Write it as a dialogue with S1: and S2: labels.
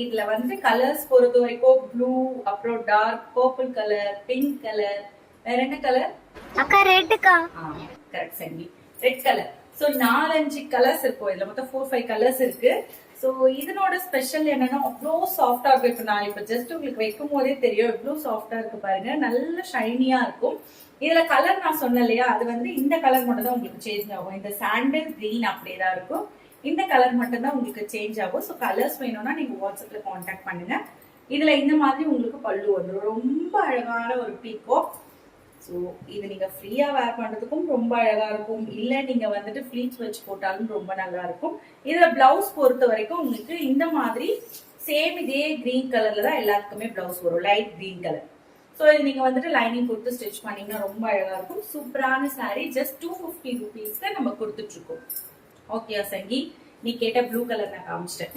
S1: இதுல வந்து கலர்ஸ் பொறுத்த வரைக்கும் ப்ளூ, அப்புறம் dark purple colour, pink colour, வேற என்ன கலர்
S2: அக்கா? ரெட்டுக்கா.
S1: கரெக்ட் சங்கி, ரெட் கலர். சோ 4-5 கலர்ஸ் இருக்கும். இதுல மொத்தம் 4-5 கலர்ஸ் இருக்கு. சோ இதனோட ஸ்பெஷல் என்னன்னா அவ்வளோ சாஃப்டா இருக்கும். இப்ப நான் இப்ப ஜஸ்ட் உங்களுக்கு வைக்கும் போதே தெரியும் எவ்வளவு சாஃப்டா இருக்கு பாருங்க. நல்ல ஷைனியா இருக்கும். இதுல கலர் நான் சொன்னேன் இல்லையா, அது வந்து இந்த கலர் மட்டும் தான் உங்களுக்கு சேஞ்ச் ஆகும். இந்த சாண்டல் கிரீன் அப்படியேதான் இருக்கும். இந்த கலர் மட்டும் தான் உங்களுக்கு சேஞ்ச் ஆகும். ஸோ கலர்ஸ் வேணும்னா நீங்க வாட்ஸ்அப்ல கான்டாக்ட் பண்ணுங்க. இதுல இந்த மாதிரி உங்களுக்கு பல்லு வந்துடும். ரொம்ப அழகான ஒரு பீக்கோ. ஸோ இது நீங்க ஃப்ரீயா வேர் பண்றதுக்கும் ரொம்ப அழகா இருக்கும். இல்ல நீங்க வந்துட்டு ஃபிளீட்ஸ் வச்சு போட்டாலும் ரொம்ப நல்லா இருக்கும். இதுல பிளவுஸ் பொறுத்த வரைக்கும் உங்களுக்கு இந்த மாதிரி சேம் இதே கிரீன் கலர்ல தான் எல்லாத்துக்குமே பிளவுஸ் வரும், லைட் கிரீன் கலர். ஸோ இது நீங்க வந்துட்டு லைனிங் கொடுத்து ஸ்டிச் பண்ணீங்கன்னா ரொம்ப அழகா இருக்கும். சூப்பரான சாரீ. ஜஸ்ட் 250 ருபீஸ்க்கு நம்ம கொடுத்துட்டு இருக்கோம். ஓகே சங்கி, நீ கேட்ட ப்ளூ கலர் நான் காமிச்சிட்டேன்.